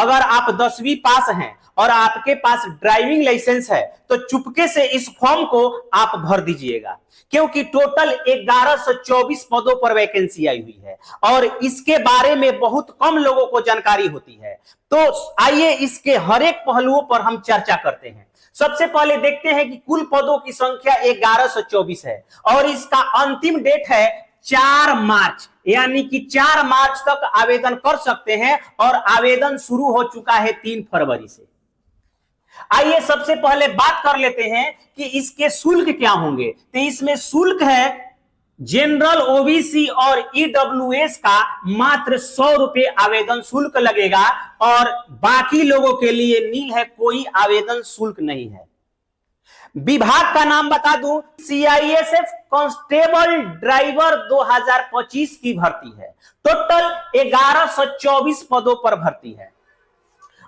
अगर आप 10वीं पास हैं और आपके पास ड्राइविंग लाइसेंस है तो चुपके से इस फॉर्म को आप भर दीजिएगा, क्योंकि टोटल 1124 पदों पर वैकेंसी आई हुई है और इसके बारे में बहुत कम लोगों को जानकारी होती है। तो आइए इसके हर एक पहलुओं पर हम चर्चा करते हैं। सबसे पहले देखते हैं कि कुल पदों की संख्या 1124 है और इसका अंतिम डेट है 4 मार्च, यानी कि 4 मार्च तक आवेदन कर सकते हैं और आवेदन शुरू हो चुका है 3 फरवरी से। आइए सबसे पहले बात कर लेते हैं कि इसके शुल्क क्या होंगे। तो इसमें शुल्क है जनरल, ओबीसी और ईडब्ल्यूएस का मात्र 100 रुपए आवेदन शुल्क लगेगा और बाकी लोगों के लिए नील है, कोई आवेदन शुल्क नहीं है। विभाग का नाम बता दूं, सीआईएसएफ कांस्टेबल ड्राइवर 2025 की भर्ती है। टोटल 1124 पदों पर भर्ती है।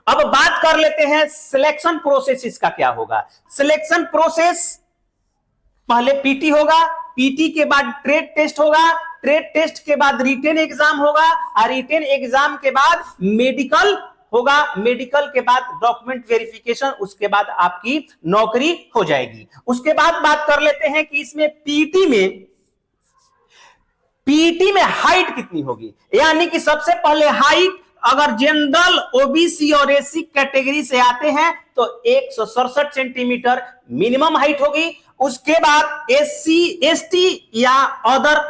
अब बात कर लेते हैं सिलेक्शन प्रोसेस इसका क्या होगा। सिलेक्शन प्रोसेस पहले पीटी होगा, पीटी के बाद ट्रेड टेस्ट होगा, ट्रेड टेस्ट के बाद रिटेन एग्जाम होगा और रिटेन एग्जाम के बाद मेडिकल होगा, मेडिकल के बाद डॉक्यूमेंट वेरिफिकेशन, उसके बाद आपकी नौकरी हो जाएगी। उसके बाद बात कर लेते हैं कि इसमें पीटी में हाइट कितनी होगी, यानी कि सबसे पहले हाइट अगर जनरल, ओबीसी और एससी कैटेगरी से आते हैं तो 167 सेंटीमीटर मिनिमम हाइट होगी। उसके बाद एससी, एसटी या अदर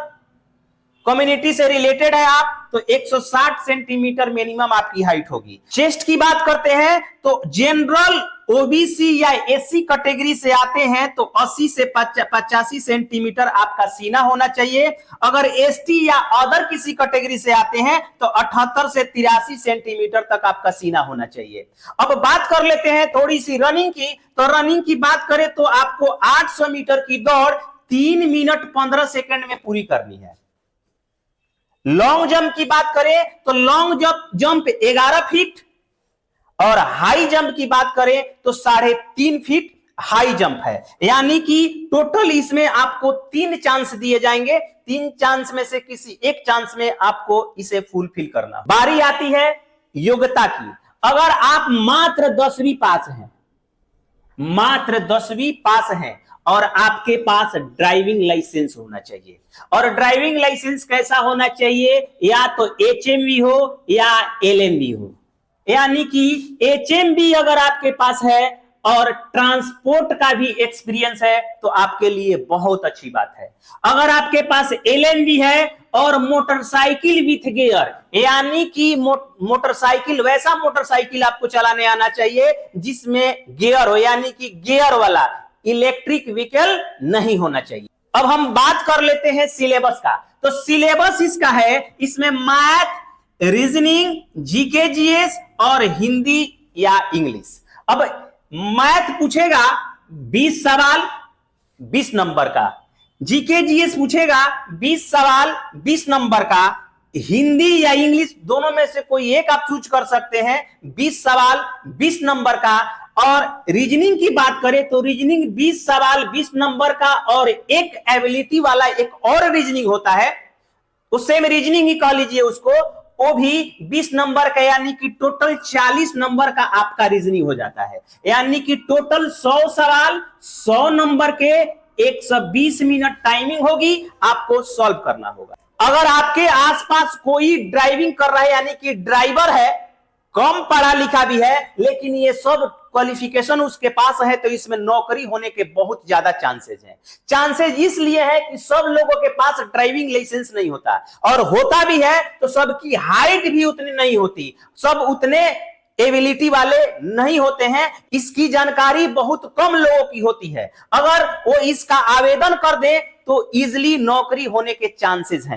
कम्युनिटी से रिलेटेड है आप तो 160 सेंटीमीटर मिनिमम आपकी हाइट होगी। चेस्ट की बात करते हैं तो जनरल, ओबीसी या एससी कैटेगरी से आते हैं तो 80 से 85 सेंटीमीटर आपका सीना होना चाहिए। अगर एसटी या अदर किसी कैटेगरी से आते हैं तो 78 से 83 सेंटीमीटर तक आपका सीना होना चाहिए। अब बात कर लेते हैं थोड़ी सी रनिंग की। तो रनिंग की बात करें तो आपको 800 मीटर की दौड़ 3 मिनट 15 सेकंड में पूरी करनी है। लॉन्ग जंप की बात करें तो लॉन्ग जंप 11 फीट और हाई जंप की बात करें तो 3.5 फीट हाई जंप है, यानी कि टोटल इसमें आपको 3 चांस दिए जाएंगे। 3 चांस में से किसी एक चांस में आपको इसे फुलफिल करना। बारी आती है योग्यता की। अगर आप मात्र 10वीं पास हैं, मात्र 10वीं पास हैं और आपके पास ड्राइविंग लाइसेंस होना चाहिए, और ड्राइविंग लाइसेंस कैसा होना चाहिए, या तो एचएमवी हो या एलएमवी हो, यानी कि एचएमवी अगर आपके पास है और ट्रांसपोर्ट का भी एक्सपीरियंस है तो आपके लिए बहुत अच्छी बात है। अगर आपके पास एलएमवी है और मोटरसाइकिल विथ गियर, यानी कि मोटरसाइकिल, वैसा मोटरसाइकिल आपको चलाने आना चाहिए जिसमें गियर हो, यानी कि गियर वाला, इलेक्ट्रिक व्हीकल नहीं होना चाहिए। अब हम बात कर लेते हैं सिलेबस का। तो सिलेबस इसका है, इसमें मैथ, रीजनिंग, जीके जीएस और हिंदी या इंग्लिश। अब मैथ पूछेगा 20 सवाल 20 नंबर का, जीके जीएस पूछेगा 20 सवाल 20 नंबर का, हिंदी या इंग्लिश दोनों में से कोई एक आप चूज कर सकते हैं, 20 सवाल 20 नंबर का। और रीजनिंग की बात करें तो रीजनिंग 20 सवाल 20 नंबर का और एक एबिलिटी वाला एक और रीजनिंग होता है, उससे में रीजनिंग ही कह लीजिए उसको, वो भी 20 नंबर का, यानी कि टोटल 40 नंबर का आपका रीजनिंग हो जाता है। यानी कि टोटल 100 सवाल 100 नंबर के 120 मिनट टाइमिंग होगी, आपको सॉल्व करना होगा। अगर आपके आसपास कोई ड्राइविंग कर रहा है, यानी कि ड्राइवर है, कम पढ़ा लिखा भी है, लेकिन ये सब क्वालिफिकेशन उसके पास है, तो इसमें नौकरी होने के बहुत ज्यादा चांसेस हैं। चांसेस इसलिए है कि सब लोगों के पास ड्राइविंग लाइसेंस नहीं होता, और होता भी है तो सबकी हाइट भी उतनी नहीं होती, सब उतने एबिलिटी वाले नहीं होते हैं। इसकी जानकारी बहुत कम लोगों की होती है। अगर वो इसका आवेदन कर दे तो इजिली नौकरी होने के चांसेस हैं।